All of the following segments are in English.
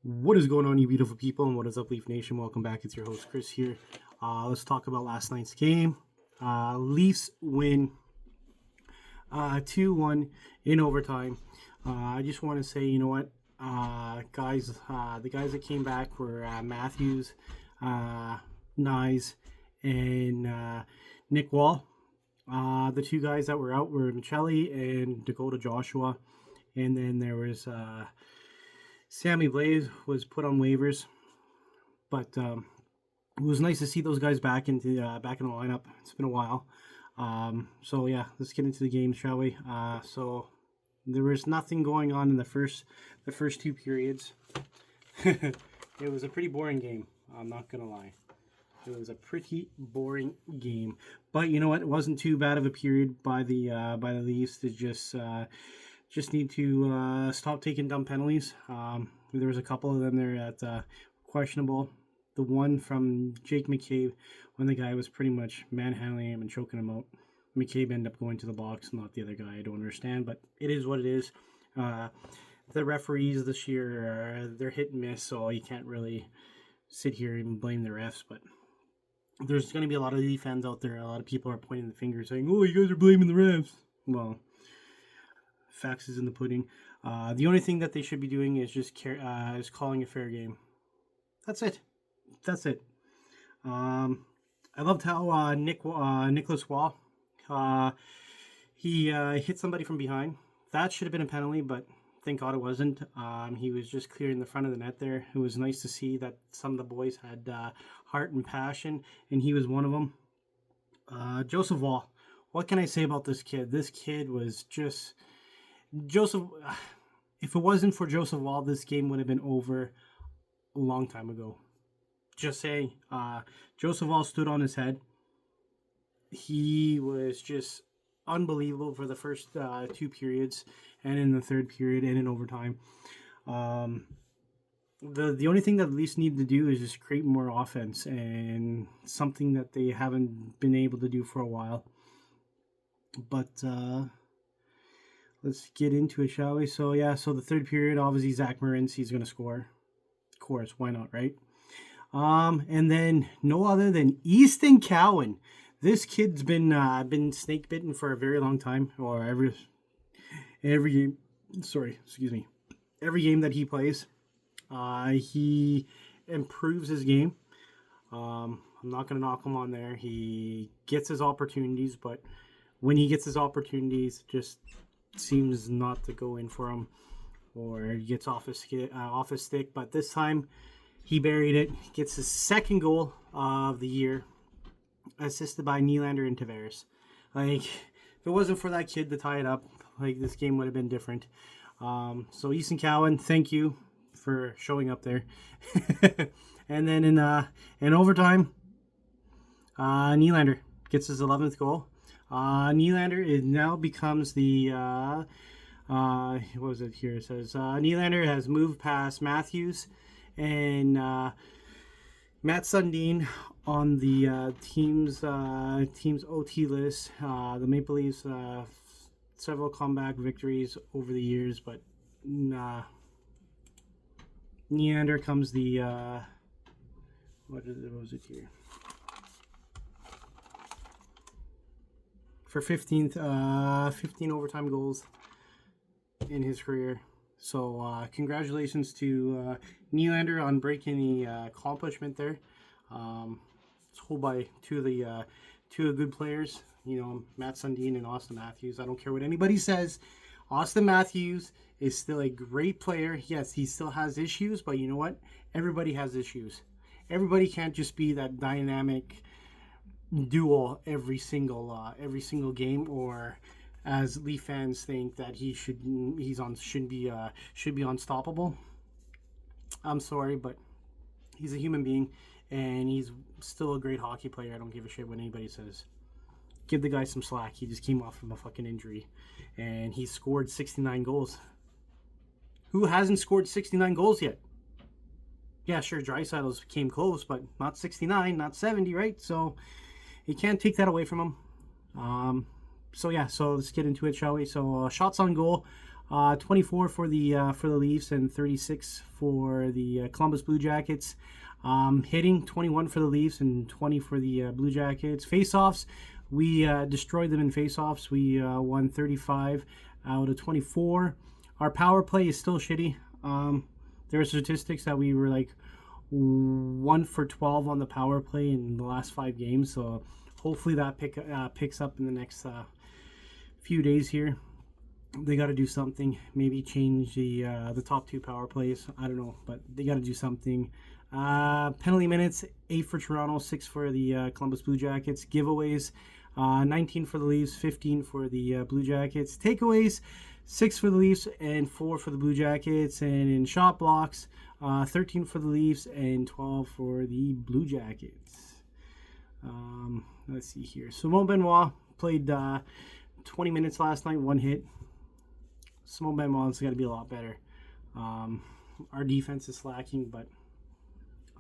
What is going on, you beautiful people, and what is up, Leaf Nation? Welcome back. It's your host, Chris, here. Let's talk about last night's game. Leafs win 2-1 in overtime. I just want to say, you know what, guys, the guys that came back were Matthews, Nyes, and Nick Wall. The two guys that were out were Michelli and Dakota Joshua. And then there was Sammy Blaze was put on waivers, but it was nice to see those guys back in the lineup. It's been a while. So yeah, let's get into the game, shall we? So there was nothing going on in the first two periods. It was a pretty boring game. I'm not gonna lie. It was a pretty boring game, but you know what? It wasn't too bad of a period by the Leafs to just need to stop taking dumb penalties. There was a couple of them there that questionable. The one from Jake McCabe, when the guy was pretty much manhandling him and choking him out. McCabe ended up going to the box, not the other guy. I don't understand, but it is what it is. The referees this year, they're hit and miss, so you can't really sit here and blame the refs. But there's going to be a lot of Leaf fans out there. A lot of people are pointing the finger saying, "Oh, you guys are blaming the refs." Well, facts is in the pudding. The only thing that they should be doing is just is calling a fair game. That's it. I loved how Nicholas Wall he hit somebody from behind. That should have been a penalty, but thank God it wasn't. He was just clearing the front of the net there. It was nice to see that some of the boys had heart and passion, and he was one of them. Joseph Wall. What can I say about this kid? This kid was just... Joseph, if it wasn't for Joseph Wall, this game would have been over a long time ago. Just saying, Joseph Wall stood on his head. He was just unbelievable for the first two periods, and in the third period, and in overtime. The only thing that the Leafs need to do is just create more offense, and something that they haven't been able to do for a while. But let's get into it, shall we? So the third period, obviously Zach Moritz, he's going to score. Of course, why not, right? And then no other than Easton Cowan. This kid's been snake bitten for a very long time, or every game. Every game that he plays, he improves his game. I'm not going to knock him on there. He gets his opportunities, but when he gets his opportunities, just seems not to go in for him, or he gets off his stick. But this time, he buried it. Gets his second goal of the year, assisted by Nylander and Tavares. Like, if it wasn't for that kid to tie it up, like, this game would have been different. So Easton Cowan, thank you for showing up there. And then in overtime, Nylander gets his 11th goal. Nylander now becomes the what was it here? It says Nylander has moved past Matthews and Matt Sundin on the team's OT list. The Maple Leafs several comeback victories over the years, but Nylander comes the what was it here? For 15 overtime goals in his career. So congratulations to Nylander on breaking the accomplishment there. It's held by two of good players, Matt Sundin and Austin Matthews. I don't care what anybody says. Austin Matthews is still a great player. Yes, he still has issues, but you know what? Everybody has issues. Everybody can't just be that dynamic duel every single game, or as Leaf fans think that should be unstoppable. I'm sorry, but he's a human being, and he's still a great hockey player. I don't give a shit what anybody says. Give the guy some slack. He just came off from a fucking injury, and he scored 69 goals. Who hasn't scored 69 goals yet? Yeah, sure, Draisaitl's came close, but not 69, not 70, right? So you can't take that away from him. So let's get into it, shall we? So shots on goal. 24 for the Leafs and 36 for the Columbus Blue Jackets. Hitting 21 for the Leafs and 20 for the Blue Jackets. Face-offs, we destroyed them in face-offs. We won 35 out of 24. Our power play is still shitty. There are statistics that we were like 1 for 12 on the power play in the last 5 games. So hopefully that picks up in the next few days here. They got to do something. Maybe change the top 2 power plays. I don't know, but they got to do something. Penalty minutes, 8 for Toronto, 6 for the Columbus Blue Jackets. Giveaways, 19 for the Leafs, 15 for the Blue Jackets. Takeaways, 6 for the Leafs and 4 for the Blue Jackets. And in shot blocks, 13 for the Leafs and 12 for the Blue Jackets. Let's see here. Simon Benoit played 20 minutes last night, 1 hit. Simon Benoit's got to be a lot better. Our defense is slacking, but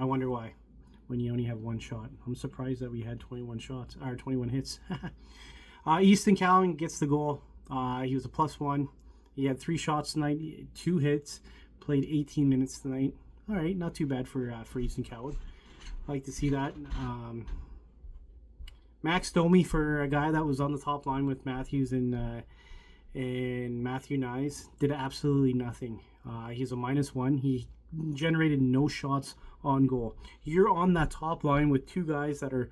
I wonder why when you only have 1 shot. I'm surprised that we had 21 shots, or 21 hits. Easton Cowan gets the goal. He was a +1. He had 3 shots tonight, 2 hits, played 18 minutes tonight. All right, not too bad for Easton Cowan. I like to see that. Max Domi, for a guy that was on the top line with Matthews and Matthew Nyes, did absolutely nothing. He's a -1. He generated no shots on goal. You're on that top line with 2 guys that are...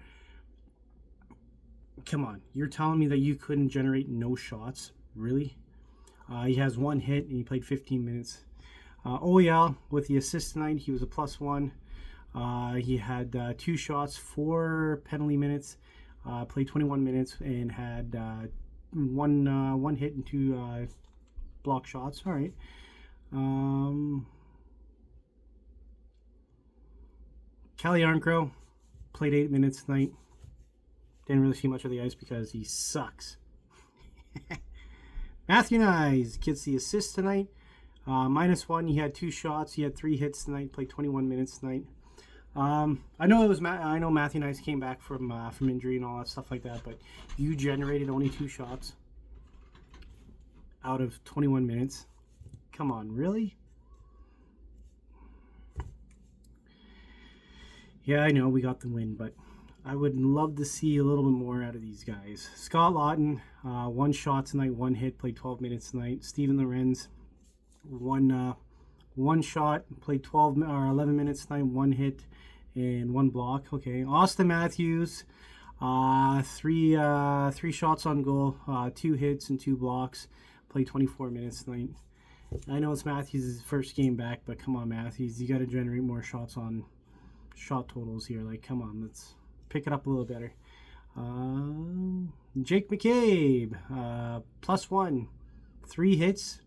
Come on. You're telling me that you couldn't generate no shots? Really? He has 1 hit and he played 15 minutes. OEL with the assist tonight, he was a +1. He had 2 shots, 4 penalty minutes, played 21 minutes and had one hit and 2 block shots. All right. Calle Jarnkrok played 8 minutes tonight. Didn't really see much of the ice because he sucks. Matthew Nyes gets the assist tonight. -1. He had 2 shots. He had 3 hits tonight. Played 21 minutes tonight. I know Matthew Nyes came back from injury and all that stuff like that, but you generated only 2 shots out of 21 minutes. Come on, really? Yeah, I know we got the win, but I would love to see a little bit more out of these guys. Scott Laughton, 1 shot tonight, 1 hit, played 12 minutes tonight. Steven Lorenz, one shot, played 12 or 11 minutes tonight, 1 hit and 1 block. Okay, Austin Matthews, 3 shots on goal, 2 hits and 2 blocks, played 24 minutes tonight. I know it's Matthews' first game back, but come on, Matthews, you got to generate more shots on shot totals here. Like, come on, let's pick it up a little better. Jake McCabe, +1, 3 hits,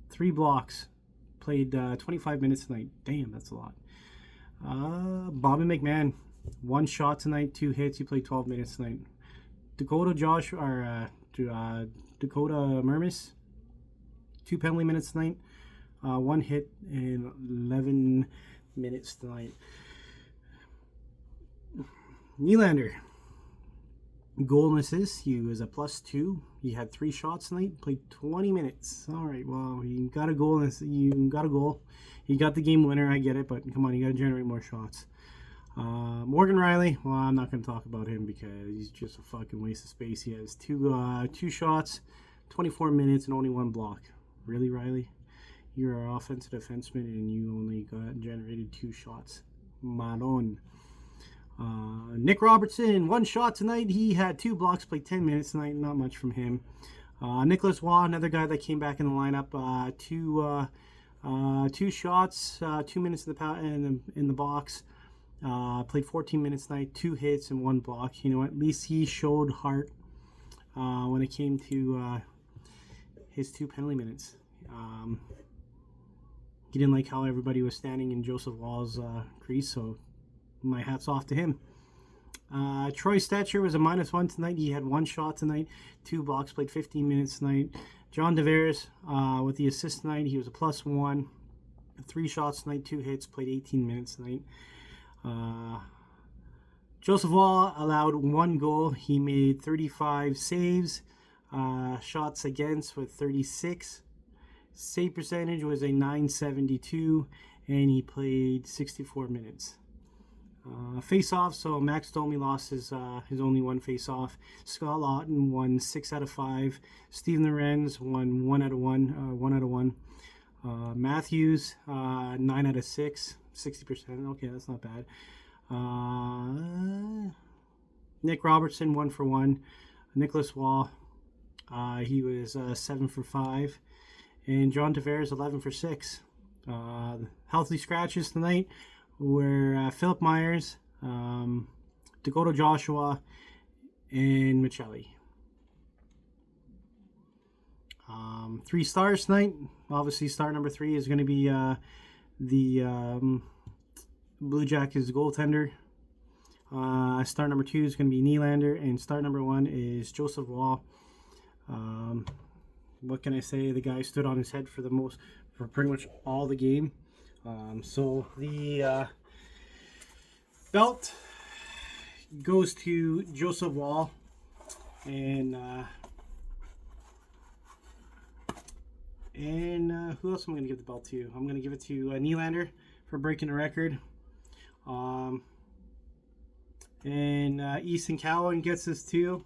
3 blocks, played 25 minutes tonight. Damn, that's a lot. Bobby McMahon, 1 shot tonight, 2 hits. He played 12 minutes tonight. Dakota Mermis, 2 penalty minutes tonight, 1 hit and 11 minutes tonight. Nylander, goal and assist. He was a +2. He had 3 shots tonight. Played 20 minutes. All right. Well, you got a goal. You got a goal. You got the game winner. I get it, but come on, you got to generate more shots. Morgan Riley. Well, I'm not going to talk about him because he's just a fucking waste of space. He has 2 shots, 24 minutes, and only 1 block. Really, Riley? You're an offensive defenseman, and you only generated 2 shots. Maron. Nick Robertson, 1 shot tonight. He had 2 blocks, played 10 minutes tonight. Not much from him. Nicholas Waugh, another guy that came back in the lineup. 2 shots, 2 minutes in the box. Played 14 minutes tonight, 2 hits and 1 block. You know, at least he showed heart when it came to his 2 penalty minutes. He didn't like how everybody was standing in Joseph Waugh's crease, so my hat's off to him. Troy Stetcher was a -1 tonight. He had 1 shot tonight, 2 blocks, played 15 minutes tonight. John Tavares with the assist tonight. He was a +1. 3 shots tonight, 2 hits, played 18 minutes tonight. Joseph Waugh allowed 1 goal. He made 35 saves. Shots against with 36. Save percentage was a 972, and he played 64 minutes. Face-off, so Max Domi lost his only one face-off. Scott Lawton won 6 out of 5. Steven Lorenz won 1 out of 1. 1 out of 1. Matthews 9 out of 6. 60%. Okay, that's not bad. Nick Robertson 1 for 1. Nicholas Wall, he was 7 for 5. And John Tavares 11 for 6. Healthy scratches tonight were Philip Myers, Dakota Joshua, and Michelli. 3 stars tonight. Obviously, star number 3 is going to be the Blue Jackets goaltender. Star number 2 is going to be Nylander, and star number 1 is Joseph Wall. What can I say? The guy stood on his head for pretty much all the game. So the belt goes to Joseph Wall, and who else am I going to give the belt to? I'm going to give it to Nylander for breaking the record. And Easton Cowan gets this too.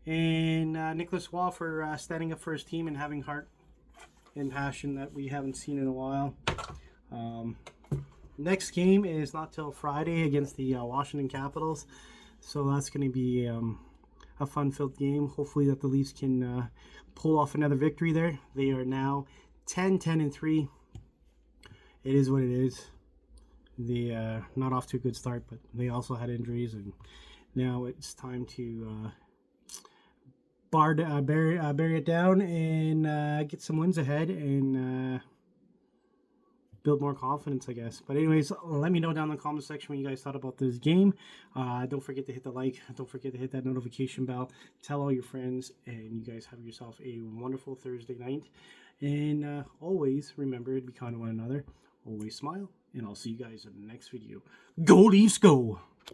And Nicholas Wall for standing up for his team and having heart and passion that we haven't seen in a while. Next game is not till Friday against the Washington Capitals, so that's going to be a fun-filled game. Hopefully that the Leafs can pull off another victory there. They are now 10-10-3. It is what it is. They not off to a good start, but they also had injuries, and now it's time to bury it down and get some wins ahead and build more confidence, I guess. But anyways, let me know down in the comment section what you guys thought about this game. Don't forget to hit the like. Don't forget to hit that notification bell. Tell all your friends, and you guys have yourself a wonderful Thursday night. And always remember to be kind to one another. Always smile, and I'll see you guys in the next video. Go Leafs, go!